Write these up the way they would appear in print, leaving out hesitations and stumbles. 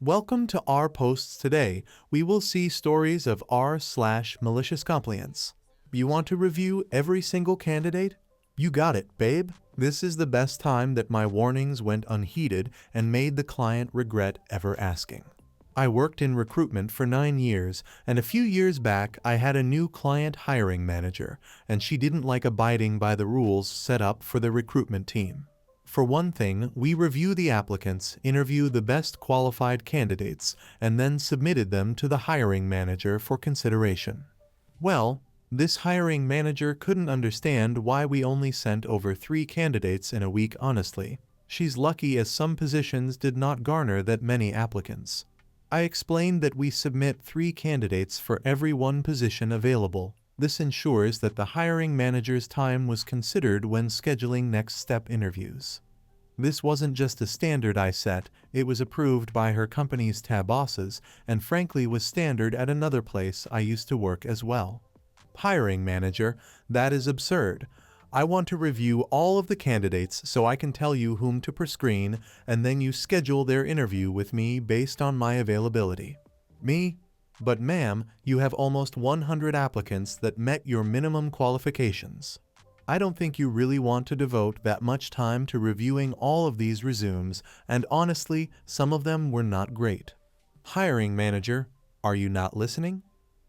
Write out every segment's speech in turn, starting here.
Welcome to our posts today. We will see stories of r/malicious compliance. You want to review every single candidate? You got it, babe. This is the best time that my warnings went unheeded and made the client regret ever asking. I worked in recruitment for 9 years, and a few years back I had a new client hiring manager, and she didn't like abiding by the rules set up for the recruitment team. For one thing, we review the applicants, interview the best qualified candidates, and then submitted them to the hiring manager for consideration. Well, this hiring manager couldn't understand why we only sent over 3 candidates in a week honestly. She's lucky as some positions did not garner that many applicants. I explained that we submit 3 candidates for every one position available. This ensures that the hiring manager's time was considered when scheduling next step interviews. This wasn't just a standard I set, it was approved by her company's tab bosses, and frankly was standard at another place I used to work as well. Hiring manager, that is absurd. I want to review all of the candidates so I can tell you whom to prescreen, and then you schedule their interview with me based on my availability. Me? But ma'am, you have almost 100 applicants that met your minimum qualifications. I don't think you really want to devote that much time to reviewing all of these resumes, and honestly, some of them were not great. Hiring manager, are you not listening?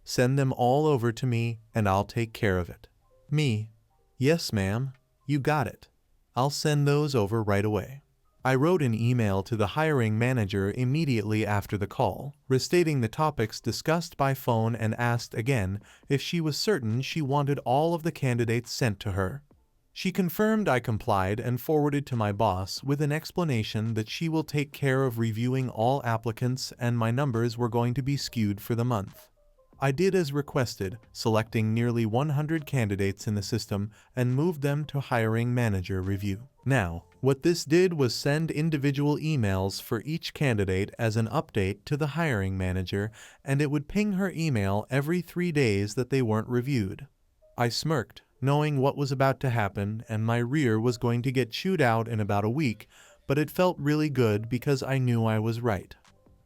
Send them all over to me and I'll take care of it. Me? Yes, ma'am. You got it. I'll send those over right away. I wrote an email to the hiring manager immediately after the call, restating the topics discussed by phone and asked again if she was certain she wanted all of the candidates sent to her. She confirmed I complied and forwarded to my boss with an explanation that she will take care of reviewing all applicants and my numbers were going to be skewed for the month. I did as requested, selecting nearly 100 candidates in the system and moved them to hiring manager review. Now, what this did was send individual emails for each candidate as an update to the hiring manager, and it would ping her email every 3 days that they weren't reviewed. I smirked, knowing what was about to happen and my rear was going to get chewed out in about a week, but it felt really good because I knew I was right.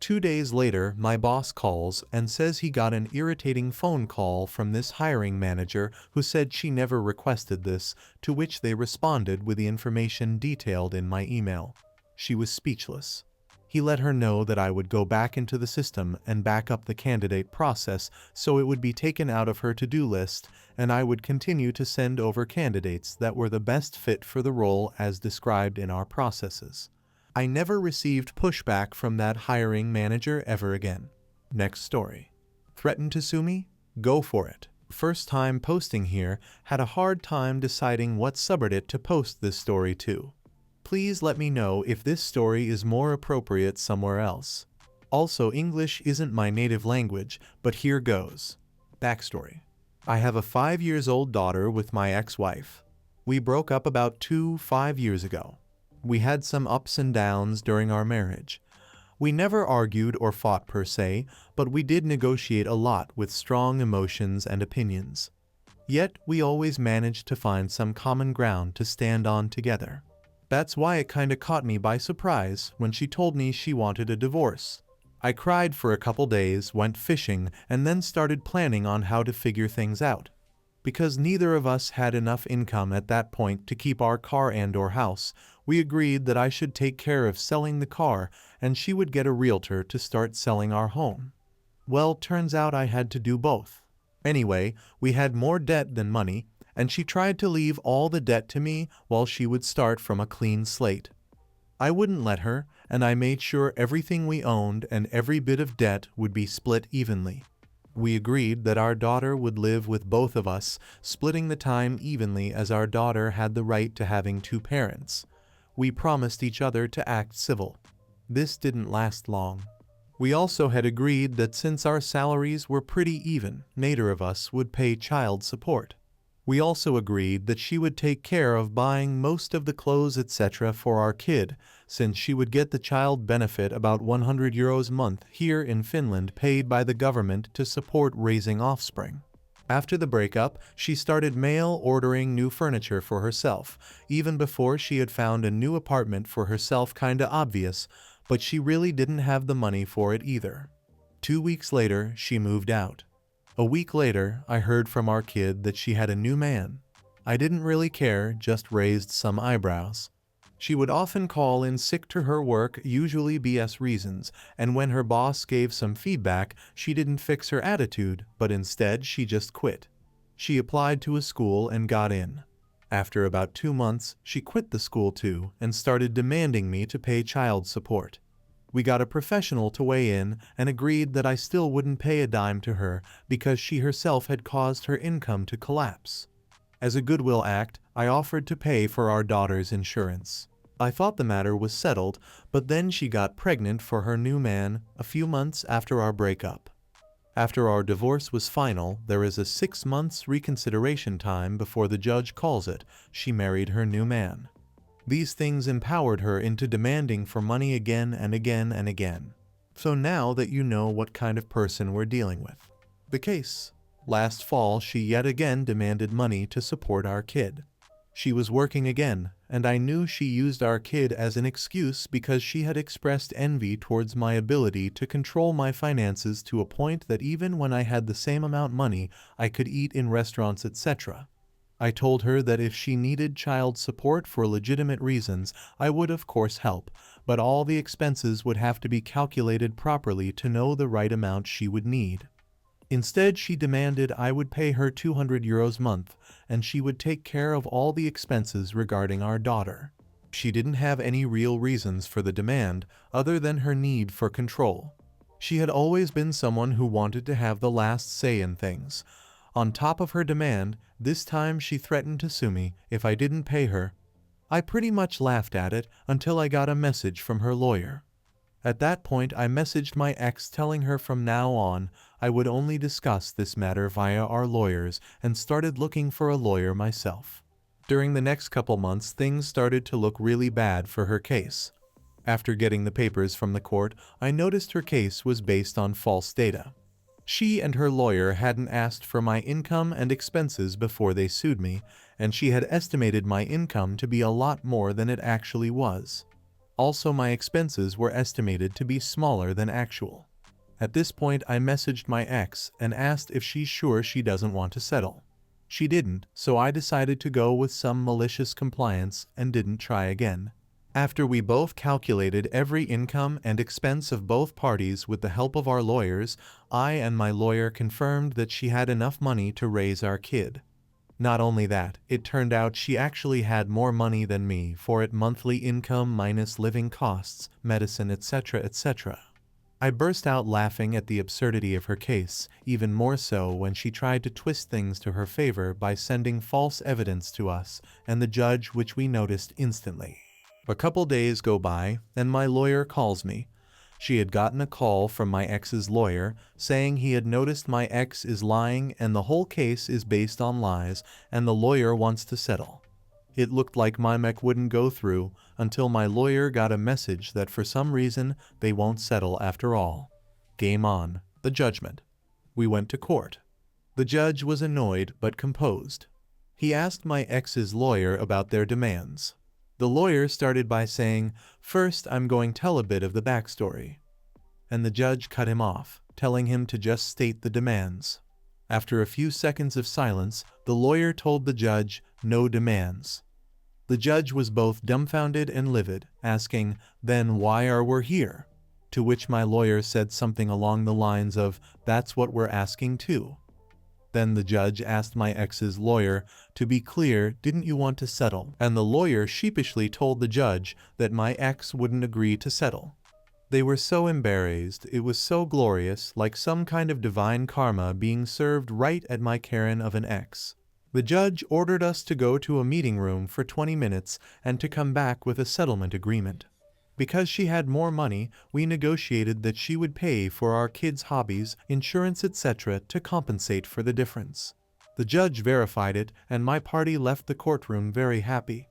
2 days later, my boss calls and says he got an irritating phone call from this hiring manager who said she never requested this, to which they responded with the information detailed in my email. She was speechless. He let her know that I would go back into the system and back up the candidate process so it would be taken out of her to-do list, and I would continue to send over candidates that were the best fit for the role as described in our processes. I never received pushback from that hiring manager ever again. Next story. Threatened to sue me? Go for it. First time posting here, had a hard time deciding what subreddit to post this story to. Please let me know if this story is more appropriate somewhere else. Also, English isn't my native language, but here goes. Backstory. I have a 5-year-old daughter with my ex-wife. We broke up about 5 years ago. We had some ups and downs during our marriage. We never argued or fought per se, but we did negotiate a lot with strong emotions and opinions. Yet, we always managed to find some common ground to stand on together. That's why it kinda caught me by surprise when she told me she wanted a divorce. I cried for a couple days, went fishing, and then started planning on how to figure things out. Because neither of us had enough income at that point to keep our car and/or house, we agreed that I should take care of selling the car and she would get a realtor to start selling our home. Well, turns out I had to do both. Anyway, we had more debt than money, and she tried to leave all the debt to me while she would start from a clean slate. I wouldn't let her, and I made sure everything we owned and every bit of debt would be split evenly. We agreed that our daughter would live with both of us, splitting the time evenly as our daughter had the right to having 2 parents. We promised each other to act civil. This didn't last long. We also had agreed that since our salaries were pretty even, neither of us would pay child support. We also agreed that she would take care of buying most of the clothes etc. for our kid, since she would get the child benefit about €100 a month here in Finland paid by the government to support raising offspring. After the breakup, she started mail ordering new furniture for herself, even before she had found a new apartment for herself kinda obvious, but she really didn't have the money for it either. 2 weeks later, she moved out. A week later, I heard from our kid that she had a new man. I didn't really care, just raised some eyebrows. She would often call in sick to her work, usually BS reasons, and when her boss gave some feedback, she didn't fix her attitude, but instead she just quit. She applied to a school and got in. After about 2 months, she quit the school too and started demanding me to pay child support. We got a professional to weigh in and agreed that I still wouldn't pay a dime to her because she herself had caused her income to collapse. As a goodwill act, I offered to pay for our daughter's insurance. I thought the matter was settled, but then she got pregnant for her new man a few months after our breakup. After our divorce was final, there is a 6 months reconsideration time before the judge calls it. She married her new man. These things empowered her into demanding for money again and again and again. So now that you know what kind of person we're dealing with. The case. Last fall, she yet again demanded money to support our kid. She was working again, and I knew she used our kid as an excuse because she had expressed envy towards my ability to control my finances to a point that even when I had the same amount money, I could eat in restaurants, etc. I told her that if she needed child support for legitimate reasons, I would of course help, but all the expenses would have to be calculated properly to know the right amount she would need. Instead, she demanded I would pay her €200 a month, and she would take care of all the expenses regarding our daughter. She didn't have any real reasons for the demand, other than her need for control. She had always been someone who wanted to have the last say in things. On top of her demand, this time she threatened to sue me if I didn't pay her. I pretty much laughed at it until I got a message from her lawyer. At that point, I messaged my ex telling her from now on I would only discuss this matter via our lawyers and started looking for a lawyer myself. During the next couple months, things started to look really bad for her case. After getting the papers from the court, I noticed her case was based on false data. She and her lawyer hadn't asked for my income and expenses before they sued me, and she had estimated my income to be a lot more than it actually was. Also, my expenses were estimated to be smaller than actual. At this point, I messaged my ex and asked if she's sure she doesn't want to settle. She didn't, so I decided to go with some malicious compliance and didn't try again. After we both calculated every income and expense of both parties with the help of our lawyers, I and my lawyer confirmed that she had enough money to raise our kid. Not only that, it turned out she actually had more money than me for it monthly income minus living costs, medicine, etc., etc. I burst out laughing at the absurdity of her case, even more so when she tried to twist things to her favor by sending false evidence to us and the judge, which we noticed instantly. A couple days go by, and my lawyer calls me. She had gotten a call from my ex's lawyer saying he had noticed my ex is lying and the whole case is based on lies and the lawyer wants to settle. It looked like my mech wouldn't go through until my lawyer got a message that for some reason they won't settle after all. Game on. The judgment. We went to court. The judge was annoyed but composed. He asked my ex's lawyer about their demands. The lawyer started by saying, "First, I'm going to tell a bit of the backstory." And the judge cut him off, telling him to just state the demands. After a few seconds of silence, the lawyer told the judge, "No demands." The judge was both dumbfounded and livid, asking, "Then why are we here?" To which my lawyer said something along the lines of, "That's what we're asking too." Then the judge asked my ex's lawyer, "To be clear, didn't you want to settle?" And the lawyer sheepishly told the judge that my ex wouldn't agree to settle. They were so embarrassed, it was so glorious, like some kind of divine karma being served right at my Karen of an ex. The judge ordered us to go to a meeting room for 20 minutes and to come back with a settlement agreement. Because she had more money, we negotiated that she would pay for our kids' hobbies, insurance, etc. to compensate for the difference. The judge verified it, and my party left the courtroom very happy.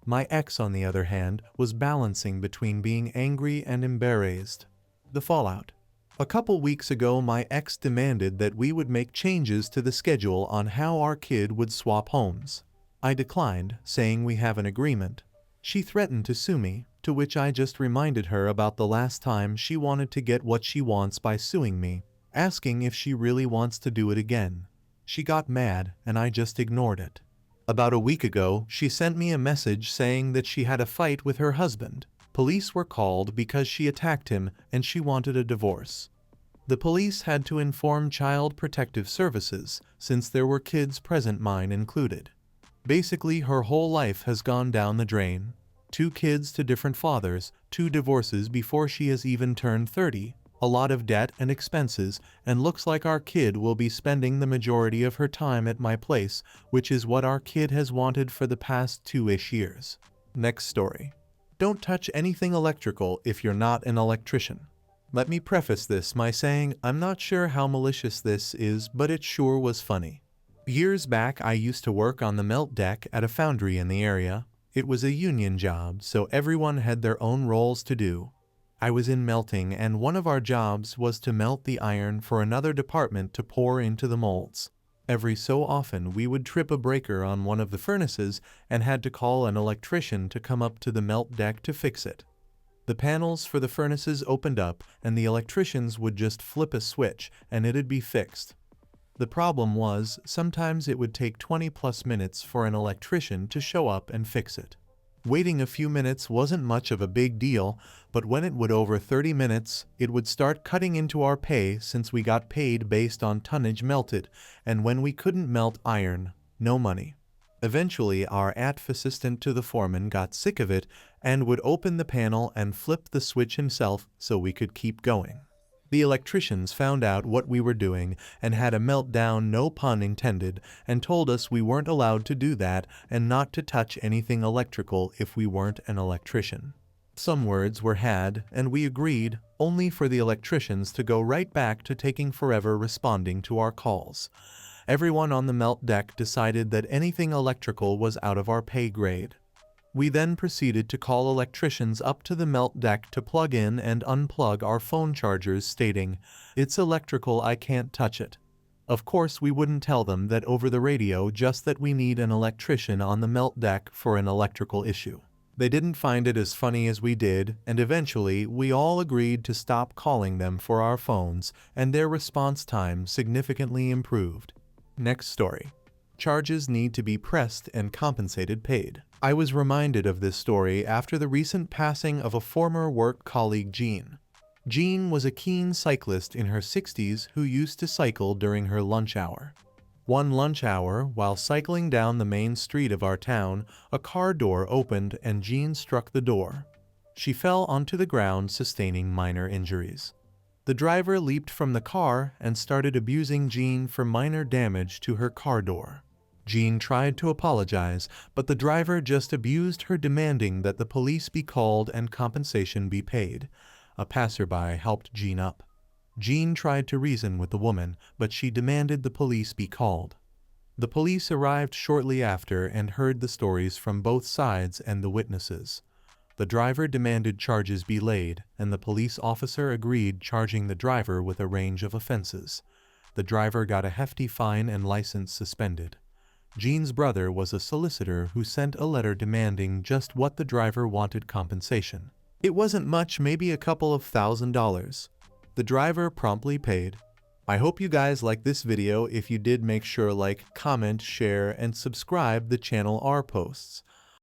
My ex, on the other hand, was balancing between being angry and embarrassed. The fallout. A couple weeks ago, my ex demanded that we would make changes to the schedule on how our kid would swap homes. I declined, saying we have an agreement. She threatened to sue me, to which I just reminded her about the last time she wanted to get what she wants by suing me, asking if she really wants to do it again. She got mad and I just ignored it. About a week ago, she sent me a message saying that she had a fight with her husband. Police were called because she attacked him and she wanted a divorce. The police had to inform Child Protective Services since there were kids present, mine included. Basically, her whole life has gone down the drain. 2 kids to different fathers, 2 divorces before she has even turned 30, a lot of debt and expenses, and looks like our kid will be spending the majority of her time at my place, which is what our kid has wanted for the past 2-ish years. Next story. Don't touch anything electrical if you're not an electrician. Let me preface this by saying I'm not sure how malicious this is, but it sure was funny. Years back, I used to work on the melt deck at a foundry in the area. It was a union job, so everyone had their own roles to do. I was in melting, and one of our jobs was to melt the iron for another department to pour into the molds. Every so often, we would trip a breaker on one of the furnaces and had to call an electrician to come up to the melt deck to fix it. The panels for the furnaces opened up, and the electricians would just flip a switch, and it'd be fixed. The problem was, sometimes it would take 20+ minutes for an electrician to show up and fix it. Waiting a few minutes wasn't much of a big deal, but when it would over 30 minutes, it would start cutting into our pay since we got paid based on tonnage melted, and when we couldn't melt iron, no money. Eventually, our ATF assistant to the foreman got sick of it and would open the panel and flip the switch himself so we could keep going. The electricians found out what we were doing and had a meltdown, no pun intended, and told us we weren't allowed to do that and not to touch anything electrical if we weren't an electrician. Some words were had, and we agreed, only for the electricians to go right back to taking forever responding to our calls. Everyone on the melt deck decided that anything electrical was out of our pay grade. We then proceeded to call electricians up to the melt deck to plug in and unplug our phone chargers, stating, "It's electrical, I can't touch it." Of course, we wouldn't tell them that over the radio, just that we need an electrician on the melt deck for an electrical issue. They didn't find it as funny as we did, and eventually we all agreed to stop calling them for our phones, and their response time significantly improved. Next story. Charges need to be pressed and compensated paid. I was reminded of this story after the recent passing of a former work colleague, Jean. Jean was a keen cyclist in her 60s who used to cycle during her lunch hour. One lunch hour, while cycling down the main street of our town, a car door opened and Jean struck the door. She fell onto the ground, sustaining minor injuries. The driver leaped from the car and started abusing Jean for minor damage to her car door. Jean tried to apologize, but the driver just abused her, demanding that the police be called and compensation be paid. A passerby helped Jean up. Jean tried to reason with the woman, but she demanded the police be called. The police arrived shortly after and heard the stories from both sides and the witnesses. The driver demanded charges be laid, and the police officer agreed, charging the driver with a range of offenses. The driver got a hefty fine and license suspended. Jean's brother was a solicitor who sent a letter demanding just what the driver wanted compensation. It wasn't much, maybe a couple of $1,000s. The driver promptly paid. I hope you guys like this video. If you did, make sure like, comment, share, and subscribe the channel. Our posts